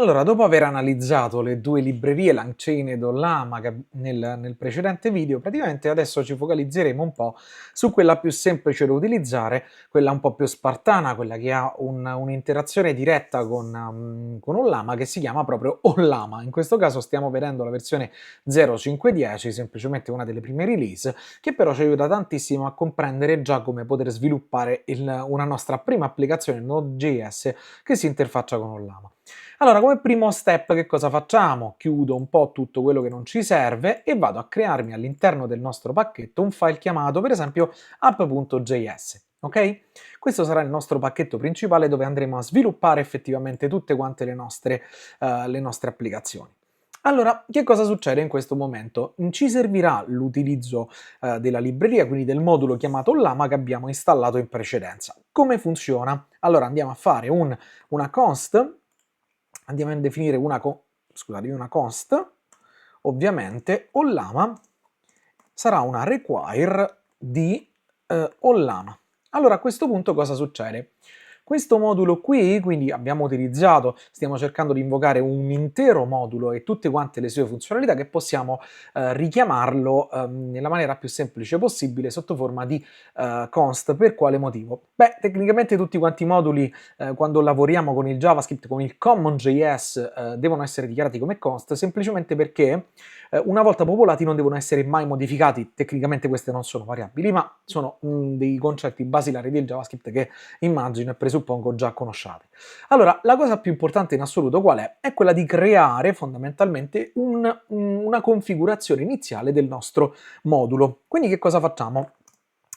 Allora, dopo aver analizzato le due librerie LangChain e Ollama nel precedente video, praticamente adesso ci focalizzeremo un po' su quella più semplice da utilizzare, quella un po' più spartana, quella che ha un'interazione diretta con Ollama, che si chiama proprio Ollama. In questo caso stiamo vedendo la versione 0.5.10, semplicemente una delle prime release, che però ci aiuta tantissimo a comprendere già come poter sviluppare una nostra prima applicazione Node.js che si interfaccia con Ollama. Allora, come primo step che cosa facciamo? Chiudo un po' tutto quello che non ci serve e vado a crearmi all'interno del nostro pacchetto un file chiamato per esempio app.js. Ok? Questo sarà il nostro pacchetto principale dove andremo a sviluppare effettivamente tutte quante le nostre applicazioni. Allora, che cosa succede in questo momento? Ci servirà l'utilizzo della libreria, quindi del modulo chiamato Llama che abbiamo installato in precedenza. Come funziona? Allora andiamo a fare una const, andiamo a definire una const, ovviamente Ollama sarà una require di Ollama. Allora a questo punto cosa succede? Questo modulo qui, quindi abbiamo utilizzato, stiamo cercando di invocare un intero modulo e tutte quante le sue funzionalità che possiamo richiamarlo nella maniera più semplice possibile sotto forma di const. Per quale motivo? Beh, tecnicamente tutti quanti i moduli quando lavoriamo con il JavaScript, con il CommonJS, devono essere dichiarati come const semplicemente perché una volta popolati non devono essere mai modificati. Tecnicamente queste non sono variabili, ma sono dei concetti basilari del JavaScript che immagino e presuppongo già conosciate. Allora, la cosa più importante in assoluto qual è? È quella di creare fondamentalmente una configurazione iniziale del nostro modulo. Quindi che cosa facciamo?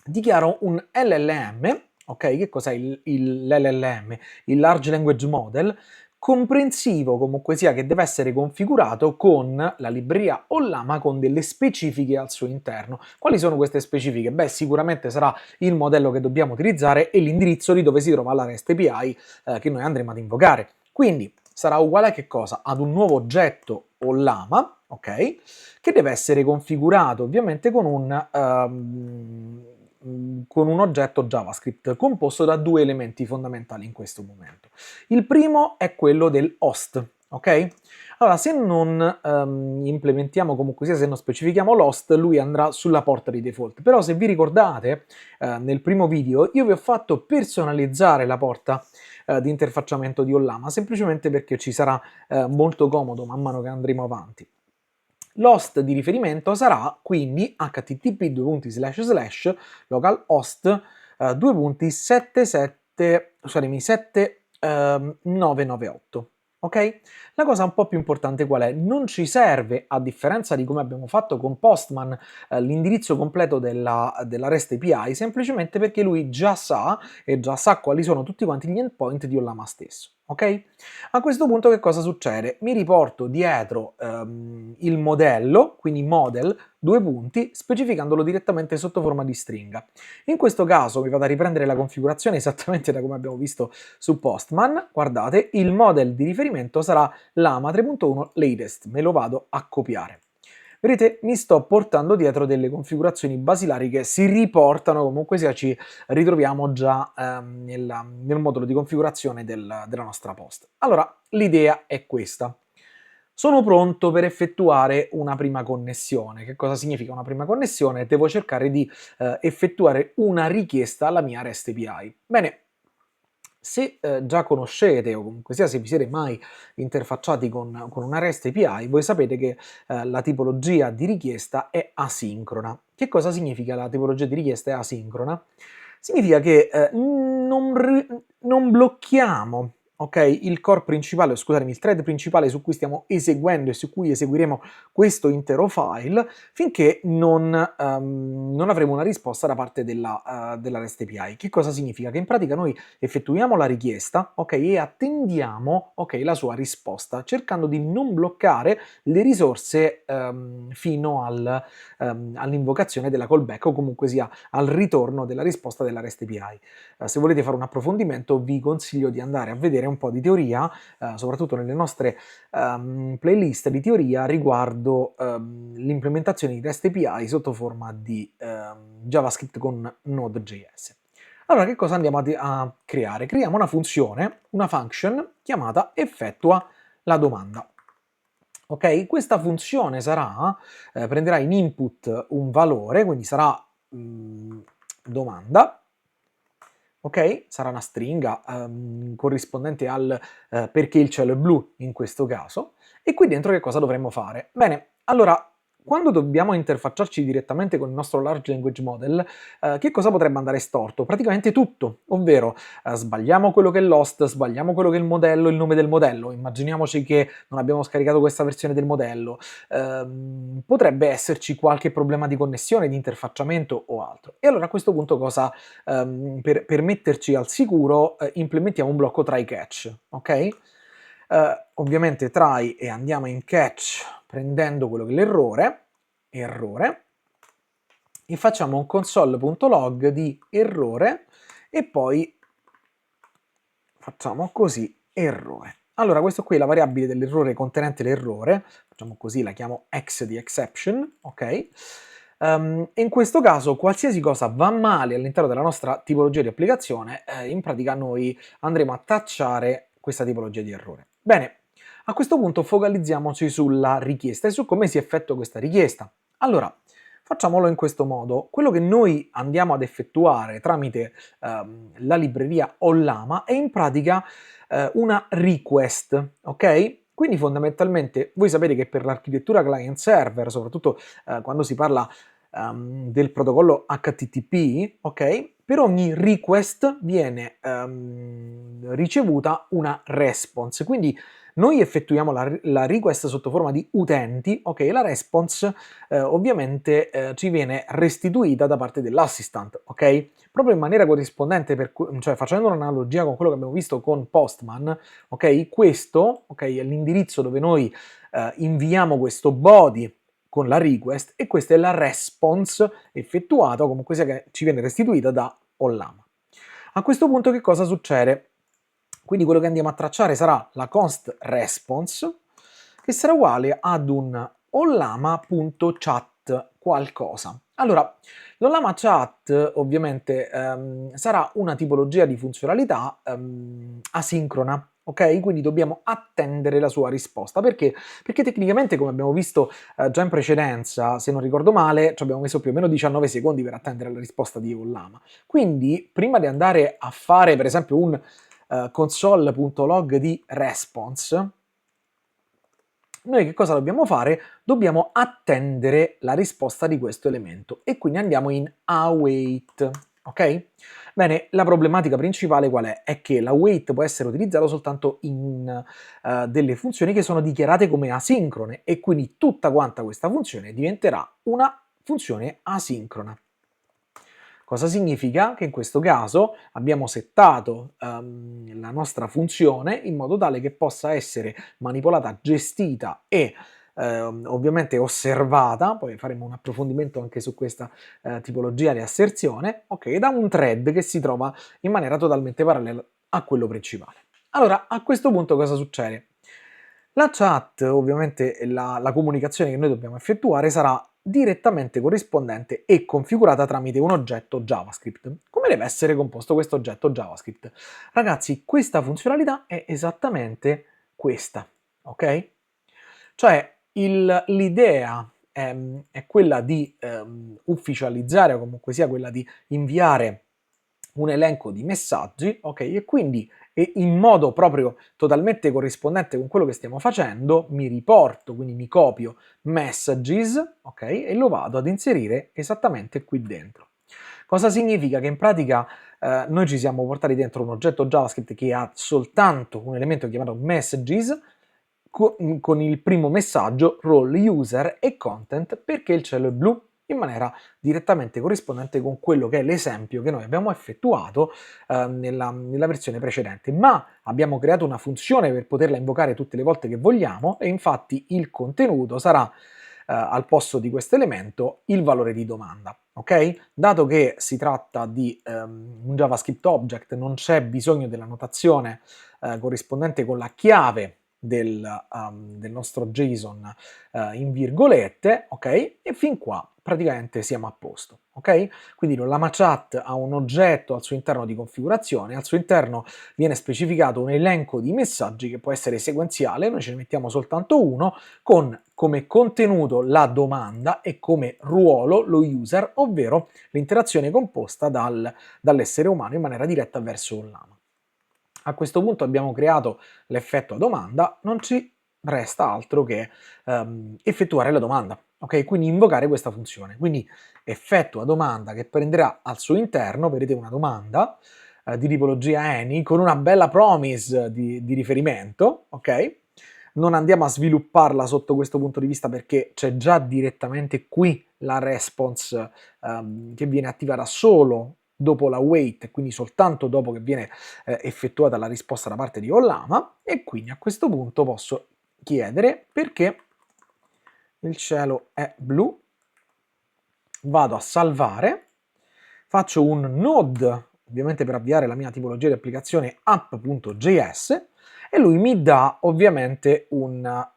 Dichiaro un LLM, ok? Che cos'è l'LLM? Il Large Language Model, comprensivo comunque sia che deve essere configurato con la libreria Ollama con delle specifiche al suo interno. Quali sono queste specifiche? Beh, sicuramente sarà il modello che dobbiamo utilizzare e l'indirizzo di dove si trova la REST API che noi andremo ad invocare. Quindi sarà uguale a che cosa? Ad un nuovo oggetto Ollama, ok? Che deve essere configurato ovviamente con un oggetto JavaScript composto da due elementi fondamentali in questo momento. Il primo è quello del host, ok? Allora, se non implementiamo comunque sia, se non specifichiamo l'host, lui andrà sulla porta di default. Però se vi ricordate, nel primo video io vi ho fatto personalizzare la porta di interfacciamento di Ollama, semplicemente perché ci sarà molto comodo man mano che andremo avanti. L'host di riferimento sarà quindi http localhost 7998. Ok? La cosa un po' più importante qual è? Non ci serve, a differenza di come abbiamo fatto con Postman, l'indirizzo completo della REST API, semplicemente perché lui già sa e già sa quali sono tutti quanti gli endpoint di Ollama stesso. Ok? A questo punto che cosa succede? Mi riporto dietro il modello, quindi model, due punti, specificandolo direttamente sotto forma di stringa. In questo caso mi vado a riprendere la configurazione esattamente da come abbiamo visto su Postman. Guardate, il model di riferimento sarà Llama 3.1 latest, me lo vado a copiare. Vedete, mi sto portando dietro delle configurazioni basilari che si riportano, comunque sia ci ritroviamo già nel modulo di configurazione della nostra post. Allora, l'idea è questa. Sono pronto per effettuare una prima connessione. Che cosa significa una prima connessione? Devo cercare di effettuare una richiesta alla mia REST API. Bene, se già conoscete o comunque sia se vi siete mai interfacciati con una REST API, voi sapete che la tipologia di richiesta è asincrona. Che cosa significa la tipologia di richiesta è asincrona? Significa che non blocchiamo, ok, il core principale, scusatemi, il thread principale su cui stiamo eseguendo e su cui eseguiremo questo intero file finché non avremo una risposta da parte della REST API. Che cosa significa? Che in pratica noi effettuiamo la richiesta, ok, e attendiamo, ok, la sua risposta, cercando di non bloccare le risorse fino all'invocazione della callback o comunque sia al ritorno della risposta della REST API. Se volete fare un approfondimento vi consiglio di andare a vedere un po' di teoria, soprattutto nelle nostre playlist di teoria riguardo l'implementazione di REST API sotto forma di JavaScript con Node.js. Allora, che cosa andiamo a creare? Creiamo una funzione, una function chiamata effettua la domanda. Ok? Questa funzione sarà, prenderà in input un valore, quindi sarà domanda, ok? Sarà una stringa corrispondente al perché il cielo è blu in questo caso. E qui dentro che cosa dovremmo fare? Bene, allora, quando dobbiamo interfacciarci direttamente con il nostro Large Language Model, che cosa potrebbe andare storto? Praticamente tutto, ovvero sbagliamo quello che è l'host, sbagliamo quello che è il modello, il nome del modello, immaginiamoci che non abbiamo scaricato questa versione del modello, potrebbe esserci qualche problema di connessione, di interfacciamento o altro. E allora a questo punto cosa, per metterci al sicuro, implementiamo un blocco try catch, ok? Ovviamente try e andiamo in catch prendendo quello che è l'errore, errore, e facciamo un console.log di errore e poi facciamo così errore. Allora, questo qui è la variabile dell'errore contenente l'errore, facciamo così, la chiamo x di exception, ok? E in questo caso qualsiasi cosa va male all'interno della nostra tipologia di applicazione, in pratica noi andremo a tacciare questa tipologia di errore. Bene, a questo punto focalizziamoci sulla richiesta e su come si effettua questa richiesta. Allora, facciamolo in questo modo. Quello che noi andiamo ad effettuare tramite la libreria Ollama è in pratica una request, ok? Quindi fondamentalmente voi sapete che per l'architettura client-server, soprattutto quando si parla del protocollo HTTP, ok? Per ogni request viene ricevuta una response. Quindi noi effettuiamo la request sotto forma di utenti, ok? E la response ovviamente ci viene restituita da parte dell'assistant, ok? Proprio in maniera corrispondente, cioè facendo un'analogia con quello che abbiamo visto con Postman, ok? Questo, ok, è l'indirizzo dove noi inviamo questo body con la request e questa è la response effettuata o comunque sia che ci viene restituita da Ollama. A questo punto che cosa succede? Quindi quello che andiamo a tracciare sarà la const response che sarà uguale ad un ollama.chat qualcosa. Allora, l'ollama chat ovviamente sarà una tipologia di funzionalità asincrona, ok? Quindi dobbiamo attendere la sua risposta. Perché? Perché tecnicamente, come abbiamo visto già in precedenza, se non ricordo male, ci abbiamo messo più o meno 19 secondi per attendere la risposta di Ollama. Quindi, prima di andare a fare, per esempio, un console.log di response, noi che cosa dobbiamo fare? Dobbiamo attendere la risposta di questo elemento e quindi andiamo in await, ok? Bene, la problematica principale qual è? È che l'await può essere utilizzato soltanto in delle funzioni che sono dichiarate come asincrone e quindi tutta quanta questa funzione diventerà una funzione asincrona. Cosa significa? Che in questo caso abbiamo settato la nostra funzione in modo tale che possa essere manipolata, gestita e ovviamente osservata, poi faremo un approfondimento anche su questa tipologia di asserzione, ok, da un thread che si trova in maniera totalmente parallela a quello principale. Allora, a questo punto cosa succede? La chat, ovviamente la comunicazione che noi dobbiamo effettuare sarà direttamente corrispondente e configurata tramite un oggetto JavaScript. Come deve essere composto questo oggetto JavaScript? Ragazzi, questa funzionalità è esattamente questa, ok? Cioè l'idea è quella di ufficializzare o comunque sia quella di inviare un elenco di messaggi, ok? E quindi in modo proprio totalmente corrispondente con quello che stiamo facendo, mi riporto, quindi mi copio messages, ok? E lo vado ad inserire esattamente qui dentro. Cosa significa? Che in pratica noi ci siamo portati dentro un oggetto JavaScript che ha soltanto un elemento chiamato messages con il primo messaggio role user e content perché il cielo è blu in maniera direttamente corrispondente con quello che è l'esempio che noi abbiamo effettuato nella versione precedente, ma abbiamo creato una funzione per poterla invocare tutte le volte che vogliamo e infatti il contenuto sarà al posto di questo elemento il valore di domanda. Ok? Dato che si tratta di un JavaScript object, non c'è bisogno della notazione corrispondente con la chiave del nostro JSON in virgolette, ok? E fin qua praticamente siamo a posto, ok? Quindi l'Ollama Chat ha un oggetto al suo interno di configurazione, al suo interno viene specificato un elenco di messaggi che può essere sequenziale, noi ce ne mettiamo soltanto uno, con come contenuto la domanda e come ruolo lo user, ovvero l'interazione composta dall'essere umano in maniera diretta verso Ollama. A questo punto abbiamo creato l'effetto a domanda, non ci resta altro che effettuare la domanda, ok? Quindi invocare questa funzione. Quindi effetto a domanda che prenderà al suo interno, vedete una domanda di tipologia any con una bella promise di riferimento, ok? Non andiamo a svilupparla sotto questo punto di vista perché c'è già direttamente qui la response che viene attivata solo dopo la wait, quindi soltanto dopo che viene effettuata la risposta da parte di Ollama, e quindi a questo punto posso chiedere perché il cielo è blu, vado a salvare, faccio un node, ovviamente per avviare la mia tipologia di applicazione app.js, e lui mi dà ovviamente una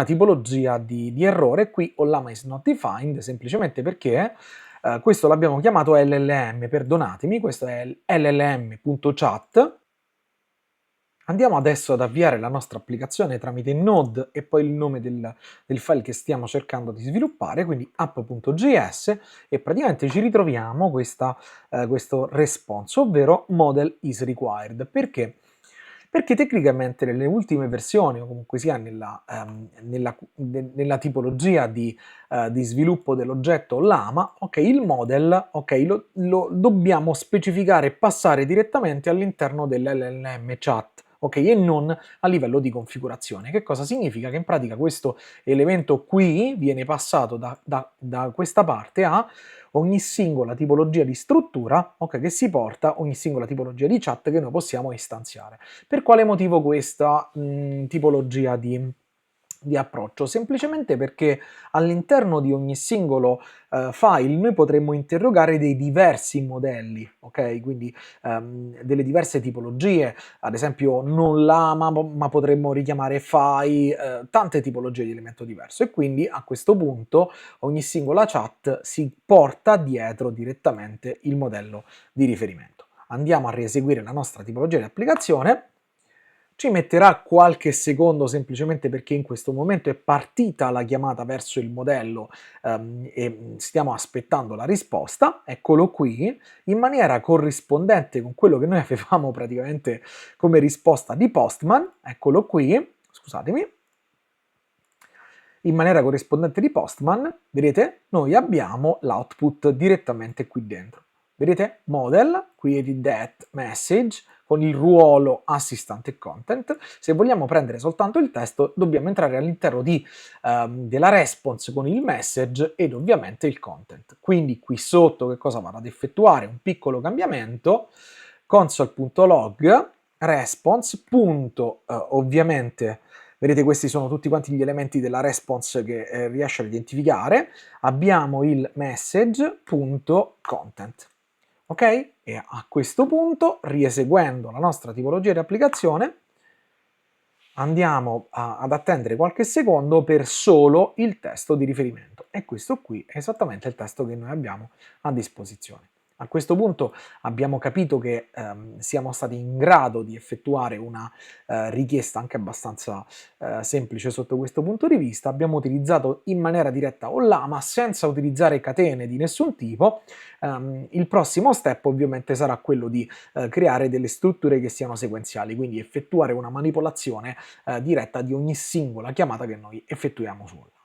tipologia di errore. Qui Ollama is not defined, semplicemente perché questo l'abbiamo chiamato LLM, perdonatemi, questo è LLM.chat. Andiamo adesso ad avviare la nostra applicazione tramite node e poi il nome del file che stiamo cercando di sviluppare, quindi app.js, e praticamente ci ritroviamo questo response, ovvero model is required. Perché? Perché tecnicamente nelle ultime versioni, o comunque sia nella tipologia di sviluppo dell'oggetto Llama, ok, il model, ok, lo dobbiamo specificare e passare direttamente all'interno dell'LLM chat, ok, e non a livello di configurazione. Che cosa significa? Che in pratica questo elemento qui viene passato da questa parte a ogni singola tipologia di struttura, ok, che si porta ogni singola tipologia di chat che noi possiamo istanziare. Per quale motivo questa tipologia di approccio? Semplicemente perché all'interno di ogni singolo file noi potremmo interrogare dei diversi modelli, ok? Quindi delle diverse tipologie, ad esempio non lama, ma potremmo richiamare fai, tante tipologie di elemento diverso, e quindi a questo punto ogni singola chat si porta dietro direttamente il modello di riferimento. Andiamo a rieseguire la nostra tipologia di applicazione. Ci metterà qualche secondo semplicemente perché in questo momento è partita la chiamata verso il modello e stiamo aspettando la risposta. Eccolo qui, in maniera corrispondente con quello che noi avevamo praticamente come risposta di Postman. Eccolo qui, scusatemi. In maniera corrispondente di Postman, vedete, noi abbiamo l'output direttamente qui dentro. Vedete? Model, created that message, con il ruolo assistant e content. Se vogliamo prendere soltanto il testo, dobbiamo entrare all'interno della response con il message ed ovviamente il content. Quindi qui sotto che cosa vado ad effettuare? Un piccolo cambiamento, console.log, response, ovviamente, vedete questi sono tutti quanti gli elementi della response che riesce a identificare. Abbiamo il message.content. Ok? E a questo punto, rieseguendo la nostra tipologia di applicazione, andiamo ad attendere qualche secondo per solo il testo di riferimento. E questo qui è esattamente il testo che noi abbiamo a disposizione. A questo punto abbiamo capito che siamo stati in grado di effettuare una richiesta anche abbastanza semplice sotto questo punto di vista. Abbiamo utilizzato in maniera diretta Ollama senza utilizzare catene di nessun tipo. Il prossimo step ovviamente sarà quello di creare delle strutture che siano sequenziali, quindi effettuare una manipolazione diretta di ogni singola chiamata che noi effettuiamo su Ollama.